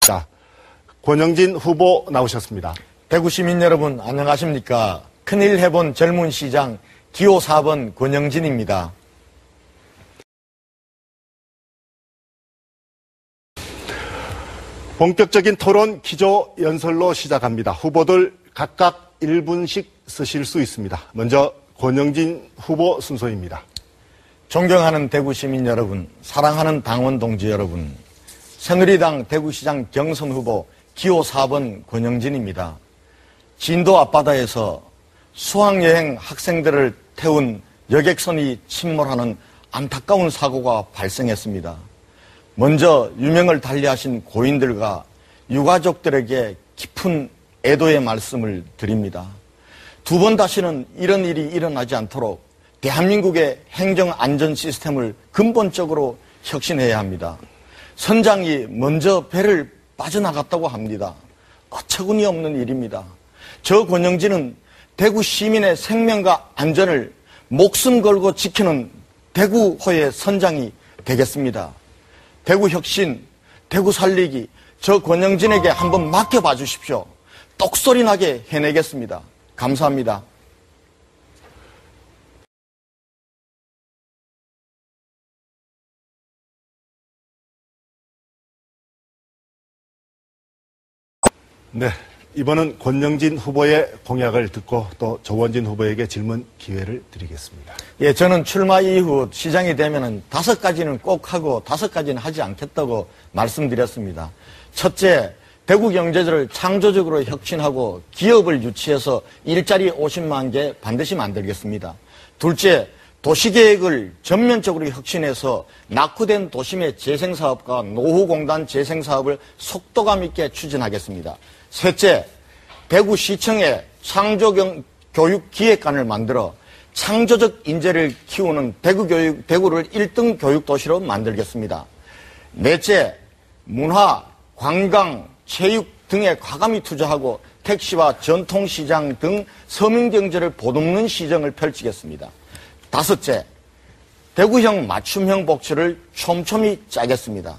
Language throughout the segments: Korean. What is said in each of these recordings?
자, 권영진 후보 나오셨습니다. 대구 시민 여러분 안녕하십니까. 큰일 해본 젊은 시장 기호 4번 권영진입니다. 본격적인 토론 기조 연설로 시작합니다. 후보들 각각 1분씩 쓰실 수 있습니다. 먼저 권영진 후보 순서입니다. 존경하는 대구 시민 여러분, 사랑하는 당원 동지 여러분, 새누리당 대구시장 경선 후보 기호 4번 권영진입니다. 진도 앞바다에서 수학여행 학생들을 태운 여객선이 침몰하는 안타까운 사고가 발생했습니다. 먼저 유명을 달리하신 고인들과 유가족들에게 깊은 애도의 말씀을 드립니다. 두 번 다시는 이런 일이 일어나지 않도록 대한민국의 행정안전 시스템을 근본적으로 혁신해야 합니다. 선장이 먼저 배를 빠져나갔다고 합니다. 어처구니 없는 일입니다. 저 권영진은 대구 시민의 생명과 안전을 목숨 걸고 지키는 대구호의 선장이 되겠습니다. 대구 혁신, 대구 살리기, 저 권영진에게 한번 맡겨봐 주십시오. 똑소리 나게 해내겠습니다. 감사합니다. 네, 이번은 권영진 후보의 공약을 듣고 또 조원진 후보에게 질문 기회를 드리겠습니다. 예, 저는 출마 이후 시장이 되면은 5가지는 꼭 하고 5가지는 하지 않겠다고 말씀드렸습니다. 첫째, 대구 경제를 창조적으로 혁신하고 기업을 유치해서 일자리 50만 개 반드시 만들겠습니다. 둘째, 도시계획을 전면적으로 혁신해서 낙후된 도심의 재생사업과 노후공단 재생사업을 속도감 있게 추진하겠습니다. 셋째, 대구시청에 창조교육기획관을 만들어 창조적 인재를 키우는 대구를 1등 교육도시로 만들겠습니다. 넷째, 문화, 관광, 체육 등에 과감히 투자하고 택시와 전통시장 등 서민경제를 보듬는 시정을 펼치겠습니다. 다섯째, 대구형 맞춤형 복지를 촘촘히 짜겠습니다.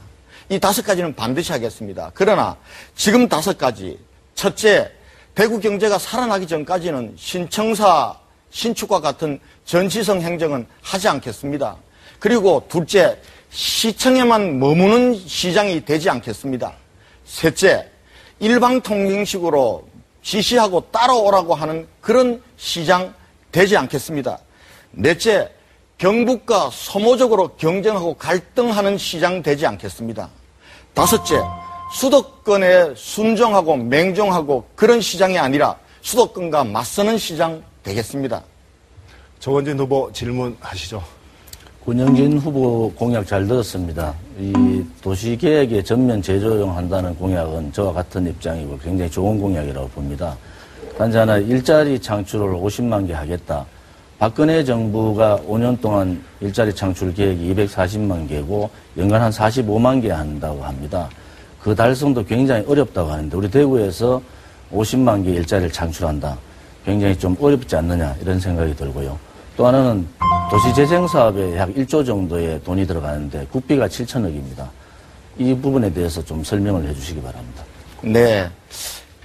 이 5가지는 반드시 하겠습니다. 그러나 지금 5가지, 첫째, 대구 경제가 살아나기 전까지는 신청사, 신축과 같은 전시성 행정은 하지 않겠습니다. 그리고 둘째, 시청에만 머무는 시장이 되지 않겠습니다. 셋째, 일방통행식으로 지시하고 따라오라고 하는 그런 시장 되지 않겠습니다. 넷째, 경북과 소모적으로 경쟁하고 갈등하는 시장 되지 않겠습니다. 다섯째, 수도권에 순종하고 맹종하고 그런 시장이 아니라 수도권과 맞서는 시장 되겠습니다. 조원진 후보 질문하시죠. 권영진 후보 공약 잘 들었습니다. 이 도시계획에 전면 재조정한다는 공약은 저와 같은 입장이고 굉장히 좋은 공약이라고 봅니다. 단지 하나 일자리 창출을 50만 개 하겠다. 박근혜 정부가 5년 동안 일자리 창출 계획이 240만 개고 연간 한 45만 개 한다고 합니다. 그 달성도 굉장히 어렵다고 하는데 우리 대구에서 50만 개 일자리를 창출한다. 굉장히 좀 어렵지 않느냐 이런 생각이 들고요. 또 하나는 도시재생사업에 약 1조 정도의 돈이 들어가는데 국비가 7천억입니다. 이 부분에 대해서 좀 설명을 해주시기 바랍니다. 네,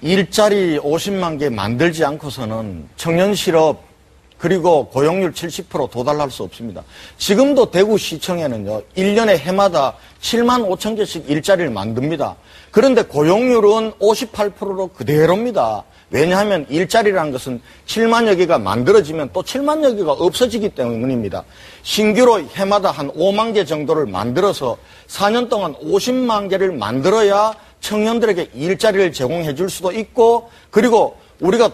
일자리 50만 개 만들지 않고서는 청년 실업 그리고 고용률 70% 도달할 수 없습니다. 지금도 대구시청에는요, 1년에 해마다 7만 5천 개씩 일자리를 만듭니다. 그런데 고용률은 58%로 그대로입니다. 왜냐하면 일자리라는 것은 7만여 개가 만들어지면 또 7만여 개가 없어지기 때문입니다. 신규로 해마다 한 5만 개 정도를 만들어서 4년 동안 50만 개를 만들어야 청년들에게 일자리를 제공해 줄 수도 있고, 그리고 우리가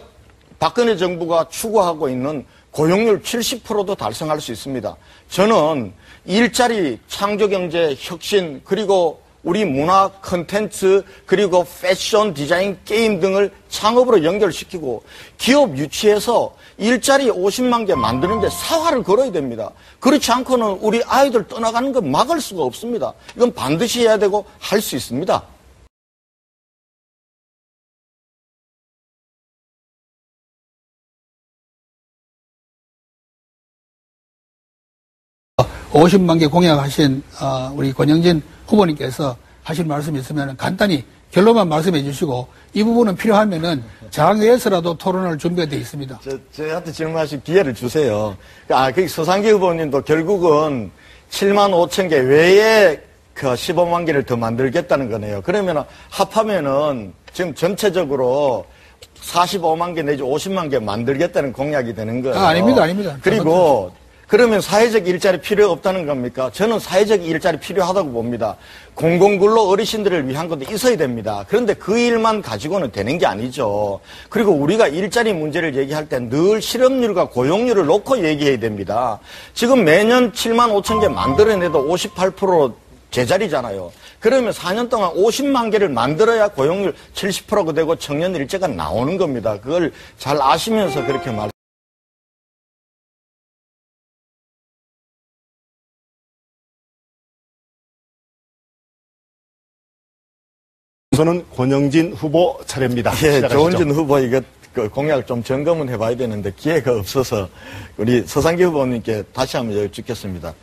박근혜 정부가 추구하고 있는 고용률 70%도 달성할 수 있습니다. 저는 일자리, 창조경제, 혁신, 그리고 우리 문화 콘텐츠, 그리고 패션, 디자인, 게임 등을 창업으로 연결시키고 기업 유치해서 일자리 50만 개 만드는데 사활을 걸어야 됩니다. 그렇지 않고는 우리 아이들 떠나가는 거 막을 수가 없습니다. 이건 반드시 해야 되고 할 수 있습니다. 50만 개 공약하신 우리 권영진 후보님께서 하실 말씀이 있으면 간단히 결론만 말씀해 주시고 이 부분은 필요하면은 장외에서라도 토론할 준비가 되어 있습니다. 저한테 질문하실 기회를 주세요. 서상기 후보님도 결국은 7만 5천 개 외에 그 15만 개를 더 만들겠다는 거네요. 그러면 합하면은 지금 전체적으로 45만 개 내지 50만 개 만들겠다는 공약이 되는 거예요. 아닙니다. 그리고 그러면 사회적 일자리 필요 없다는 겁니까? 저는 사회적 일자리 필요하다고 봅니다. 공공근로 어르신들을 위한 것도 있어야 됩니다. 그런데 그 일만 가지고는 되는 게 아니죠. 그리고 우리가 일자리 문제를 얘기할 때 늘 실업률과 고용률을 놓고 얘기해야 됩니다. 지금 매년 7만 5천 개 만들어내도 58% 제자리잖아요. 그러면 4년 동안 50만 개를 만들어야 고용률 70%가 되고 청년 일자가 나오는 겁니다. 그걸 잘 아시면서 그렇게 말. 우선은 권영진 후보 차례입니다. 예, 시작하시죠. 조은진 후보 이거 그 공약을 좀 점검은 해봐야 되는데 기회가 없어서 우리 서상기 후보님께 다시 한번 여쭙겠습니다.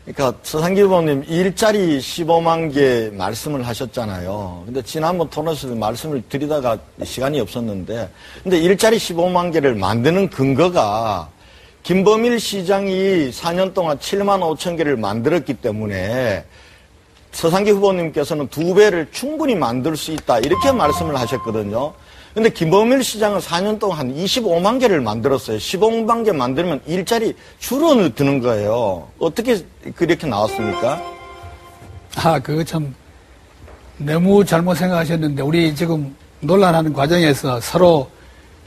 그러니까 서상기 후보님 일자리 15만 개 말씀을 하셨잖아요. 근데 지난번 토론에서도 말씀을 드리다가 시간이 없었는데, 근데 일자리 15만 개를 만드는 근거가 김범일 시장이 4년 동안 7만 5천 개를 만들었기 때문에 서상기 후보님께서는 2배를 충분히 만들 수 있다 이렇게 말씀을 하셨거든요. 근데 김범일 시장은 4년 동안 한 25만 개를 만들었어요. 15만 개 만들면 일자리 줄어드는 거예요. 어떻게 그렇게 나왔습니까? 그거 참 너무 잘못 생각하셨는데 우리 지금 논란하는 과정에서 서로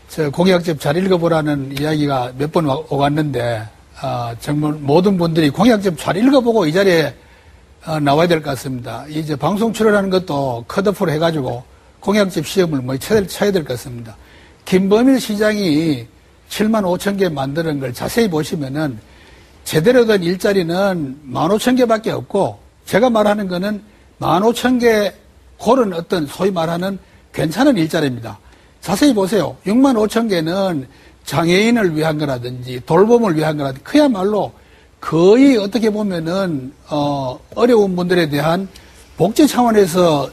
저 공약집 잘 읽어보라는 이야기가 몇 번 오갔는데 정말 모든 분들이 공약집 잘 읽어보고 이 자리에 나와야 될 것 같습니다. 이제 방송 출연하는 것도 컷오프로 해가지고 공약집 시험을 쳐야 될 것 같습니다. 김범일 시장이 7만 5천 개 만드는 걸 자세히 보시면은 제대로 된 일자리는 15,000개밖에 없고 제가 말하는 거는 15,000개 고른 어떤 소위 말하는 괜찮은 일자리입니다. 자세히 보세요. 6만 5천 개는 장애인을 위한 거라든지 돌봄을 위한 거라든지 그야말로 거의 어떻게 보면은 어려운 분들에 대한 복지 차원에서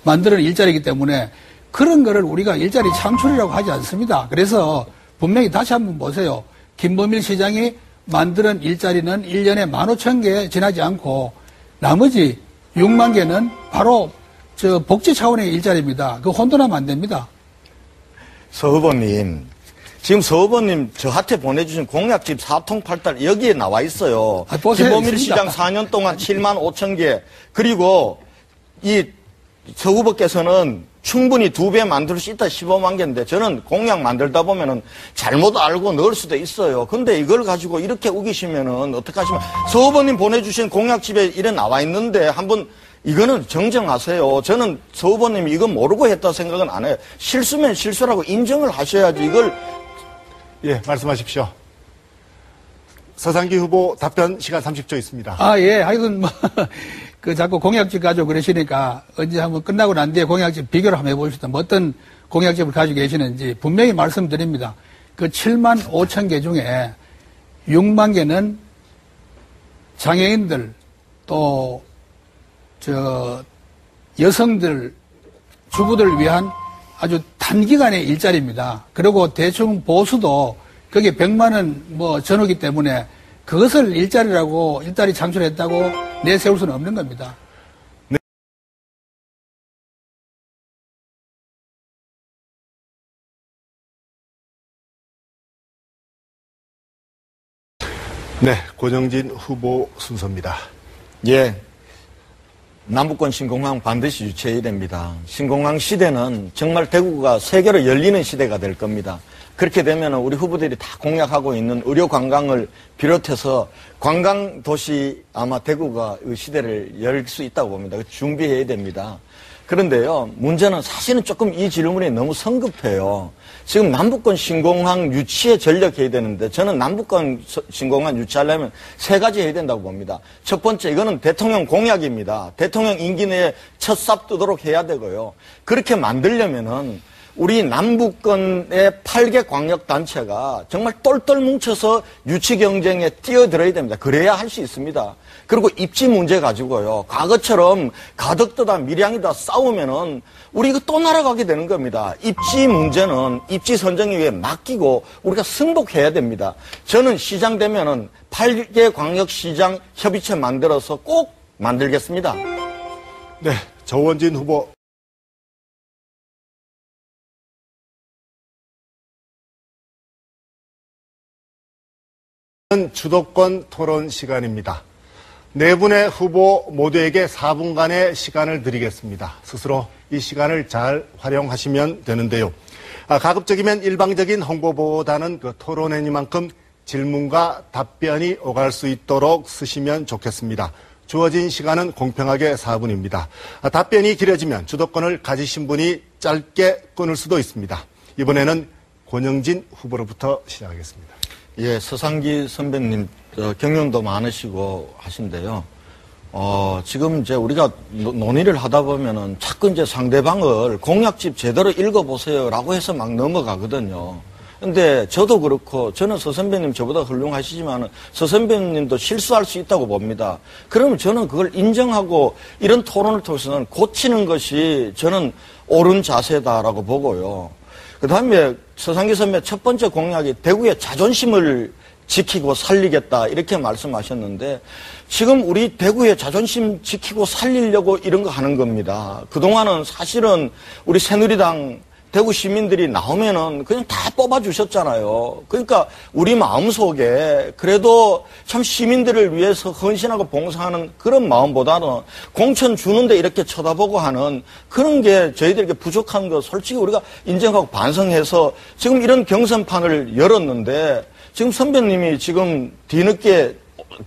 만드는 일자리이기 때문에 그런 거를 우리가 일자리 창출이라고 하지 않습니다. 그래서 분명히 다시 한번 보세요. 김범일 시장이 만드는 일자리는 1년에 15,000개 지나지 않고 나머지 6만 개는 바로 복지 차원의 일자리입니다. 그거 혼돈하면 안 됩니다. 서 후보님, 지금 서 후보님 저한테 보내주신 공약집 4통8탈 여기에 나와 있어요. 보세요. 김범일 있습니다. 시장 4년 동안 7만 5천 개 그리고 서 후보께서는 충분히 2배 만들 수 있다 15만 개인데 저는 공약 만들다 보면은 잘못 알고 넣을 수도 있어요. 근데 이걸 가지고 이렇게 우기시면은 어떡하시면 서 후보님 보내주신 공약집에 이래 나와 있는데 한번 이거는 정정하세요. 저는 서 후보님이 이건 모르고 했다 생각은 안 해요. 실수면 실수라고 인정을 하셔야지 이걸. 예, 말씀하십시오. 서상기 후보 답변 시간 30초 있습니다. 예. 하여튼 자꾸 공약집 가지고 그러시니까 언제 한번 끝나고 난 뒤에 공약집 비교를 한번 해보시다. 어떤 공약집을 가지고 계시는지 분명히 말씀드립니다. 그 7만 5천 개 중에 6만 개는 장애인들 또 여성들 주부들 위한 아주 단기간의 일자리입니다. 그리고 대충 보수도 그게 100만 원 전후기 때문에 그것을 일자리 창출했다고 내세울 수는 없는 겁니다. 네, 권영진 후보 순서입니다. 예. 남북권 신공항 반드시 유치해야 됩니다. 신공항 시대는 정말 대구가 세계로 열리는 시대가 될 겁니다. 그렇게 되면 우리 후보들이 다 공약하고 있는 의료 관광을 비롯해서 관광 도시 아마 대구가 이 시대를 열 수 있다고 봅니다. 준비해야 됩니다. 그런데요, 문제는 사실은 조금 이 질문이 너무 성급해요. 지금 남북권 신공항 유치에 전력해야 되는데 저는 남북권 신공항 유치하려면 3가지 해야 된다고 봅니다. 첫 번째, 이거는 대통령 공약입니다. 대통령 임기 내에 첫 삽 뜨도록 해야 되고요. 그렇게 만들려면은 우리 남북권의 8개 광역단체가 정말 똘똘 뭉쳐서 유치 경쟁에 뛰어들어야 됩니다. 그래야 할 수 있습니다. 그리고 입지 문제 가지고요. 과거처럼 가덕도다 밀양이다 싸우면은 우리 이거 또 날아가게 되는 겁니다. 입지 문제는 입지 선정위에 맡기고 우리가 승복해야 됩니다. 저는 시장 되면은 8개 광역시장 협의체 만들어서 꼭 만들겠습니다. 네, 조원진 후보. 주도권 토론 시간입니다. 네 분의 후보 모두에게 4분간의 시간을 드리겠습니다. 스스로 이 시간을 잘 활용하시면 되는데요. 가급적이면 일방적인 홍보보다는 그 토론회니만큼 질문과 답변이 오갈 수 있도록 쓰시면 좋겠습니다. 주어진 시간은 공평하게 4분입니다. 답변이 길어지면 주도권을 가지신 분이 짧게 끊을 수도 있습니다. 이번에는 권영진 후보로부터 시작하겠습니다. 예, 서상기 선배님 경륜도 많으시고 하신데요. 지금 이제 우리가 논의를 하다 보면은 자꾸 이제 상대방을 공약집 제대로 읽어보세요라고 해서 막 넘어가거든요. 근데 저도 그렇고 저는 서 선배님 저보다 훌륭하시지만 서 선배님도 실수할 수 있다고 봅니다. 그러면 저는 그걸 인정하고 이런 토론을 통해서는 고치는 것이 저는 옳은 자세다라고 보고요. 그 다음에 서상기 선배 첫 번째 공약이 대구의 자존심을 지키고 살리겠다 이렇게 말씀하셨는데 지금 우리 대구의 자존심 지키고 살리려고 이런 거 하는 겁니다. 그동안은 사실은 우리 새누리당 대구 시민들이 나오면은 그냥 다 뽑아주셨잖아요. 그러니까 우리 마음속에 그래도 참 시민들을 위해서 헌신하고 봉사하는 그런 마음보다는 공천 주는데 이렇게 쳐다보고 하는 그런 게 저희들에게 부족한 거 솔직히 우리가 인정하고 반성해서 지금 이런 경선판을 열었는데 지금 선배님이 지금 뒤늦게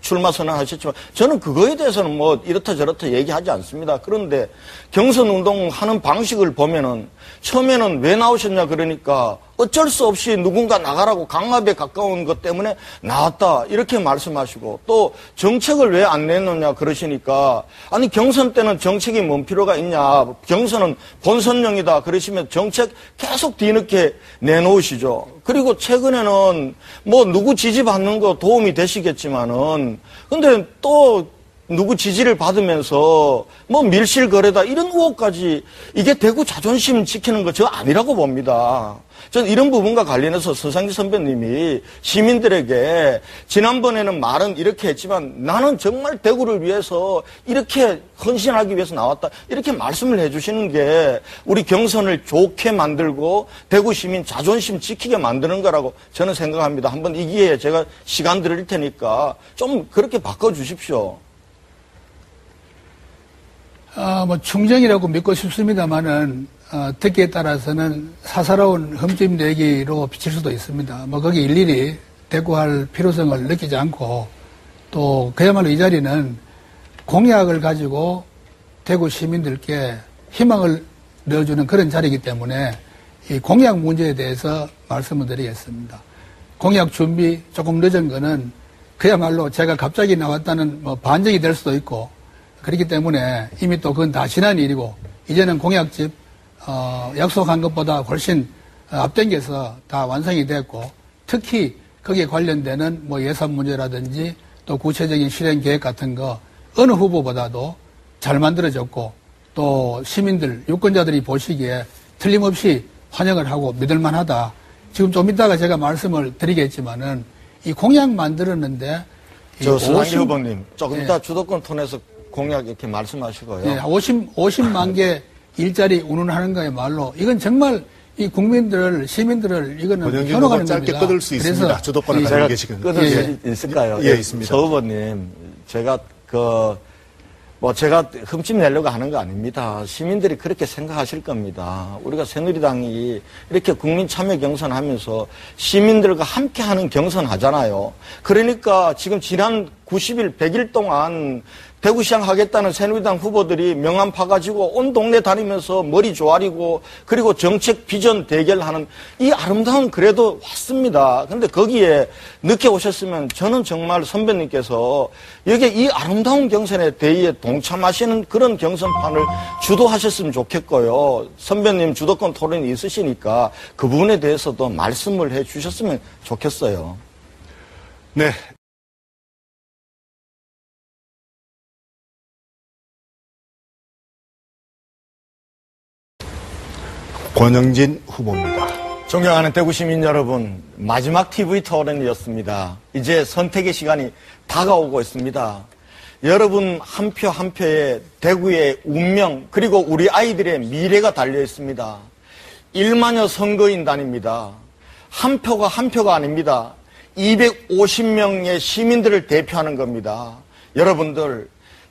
출마 선언하셨지만 저는 그거에 대해서는 뭐 이렇다 저렇다 얘기하지 않습니다. 그런데 경선 운동하는 방식을 보면은 처음에는 왜 나오셨냐 그러니까 어쩔 수 없이 누군가 나가라고 강압에 가까운 것 때문에 나왔다 이렇게 말씀하시고 또 정책을 왜 안 내놓냐 그러시니까 아니 경선 때는 정책이 뭔 필요가 있냐 경선은 본선용이다 그러시면 정책 계속 뒤늦게 내놓으시죠. 그리고 최근에는 뭐 누구 지지받는 거 도움이 되시겠지만은 근데 또 누구 지지를 받으면서 뭐 밀실거래다 이런 의혹까지 이게 대구 자존심 지키는 거 저 아니라고 봅니다. 저는 이런 부분과 관련해서 서상기 선배님이 시민들에게 지난번에는 말은 이렇게 했지만 나는 정말 대구를 위해서 이렇게 헌신하기 위해서 나왔다 이렇게 말씀을 해주시는 게 우리 경선을 좋게 만들고 대구 시민 자존심 지키게 만드는 거라고 저는 생각합니다. 한번 이 기회에 제가 시간 드릴 테니까 좀 그렇게 바꿔주십시오. 뭐 충정이라고 믿고 싶습니다만은 듣기에 따라서는 사사로운 흠집 내기로 비칠 수도 있습니다. 뭐 거기 일일이 대꾸할 필요성을 느끼지 않고 또 그야말로 이 자리는 공약을 가지고 대구 시민들께 희망을 넣어주는 그런 자리이기 때문에 이 공약 문제에 대해서 말씀을 드리겠습니다. 공약 준비 조금 늦은 거는 그야말로 제가 갑자기 나왔다는 뭐 반증이 될 수도 있고 그렇기 때문에 이미 또 그건 다 지난 일이고 이제는 공약집 약속한 것보다 훨씬 앞당겨서 다 완성이 됐고 특히 거기에 관련되는 뭐 예산 문제라든지 또 구체적인 실행 계획 같은 거 어느 후보보다도 잘 만들어졌고 또 시민들 유권자들이 보시기에 틀림없이 환영을 하고 믿을만하다. 지금 좀 이따가 제가 말씀을 드리겠지만은 이 공약 만들었는데 저 서상기 후보님 조금 이따 주도권 톤에서 공약 이렇게 말씀하시고요. 예, 50만 개 일자리 운운하는 거야말로 이건 정말 이 국민들을 시민들을 이거는 현혹하는 짧게 겁니다. 끊을 수 있습니다. 주도권을 가지고 계시거든요. 끊을 수 있을까요? 예, 있습니다. 서 후보님 제가 제가 흠집 내려고 하는 거 아닙니다. 시민들이 그렇게 생각하실 겁니다. 우리가 새누리당이 이렇게 국민 참여 경선하면서 시민들과 함께 하는 경선 하잖아요. 그러니까 지금 지난 90일, 100일 동안 대구시장 하겠다는 새누리당 후보들이 명함 파가지고 온 동네 다니면서 머리 조아리고 그리고 정책 비전 대결하는 이 아름다운 그래도 왔습니다. 근데 거기에 늦게 오셨으면 저는 정말 선배님께서 여기에 이 아름다운 경선의 대의에 동참하시는 그런 경선판을 주도하셨으면 좋겠고요. 선배님 주도권 토론이 있으시니까 그 부분에 대해서도 말씀을 해 주셨으면 좋겠어요. 네. 권영진 후보입니다. 존경하는 대구 시민 여러분, 마지막 TV 토론이었습니다. 이제 선택의 시간이 다가오고 있습니다. 여러분 한 표 한 표에 대구의 운명 그리고 우리 아이들의 미래가 달려 있습니다. 1만여 선거인단입니다. 한 표가 한 표가 아닙니다. 250명의 시민들을 대표하는 겁니다. 여러분들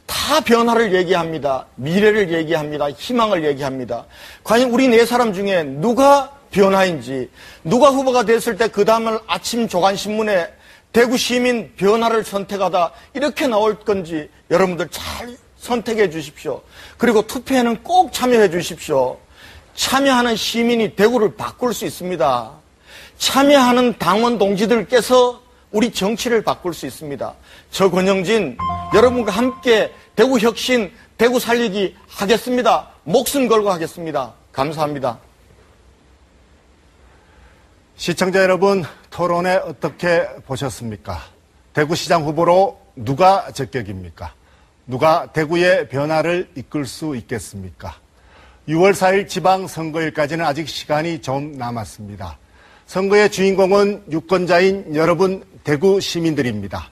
다 변화를 얘기합니다. 미래를 얘기합니다. 희망을 얘기합니다. 과연 우리 네 사람 중에 누가 변화인지, 누가 후보가 됐을 때 그 다음을 아침 조간신문에 대구 시민 변화를 선택하다 이렇게 나올 건지 여러분들 잘 선택해 주십시오. 그리고 투표에는 꼭 참여해 주십시오. 참여하는 시민이 대구를 바꿀 수 있습니다. 참여하는 당원 동지들께서 우리 정치를 바꿀 수 있습니다. 저 권영진 여러분과 함께 대구 혁신, 대구 살리기 하겠습니다. 목숨 걸고 하겠습니다. 감사합니다. 시청자 여러분, 토론회 어떻게 보셨습니까? 대구시장 후보로 누가 적격입니까? 누가 대구의 변화를 이끌 수 있겠습니까? 6월 4일 지방선거일까지는 아직 시간이 좀 남았습니다. 선거의 주인공은 유권자인 여러분 대구 시민들입니다.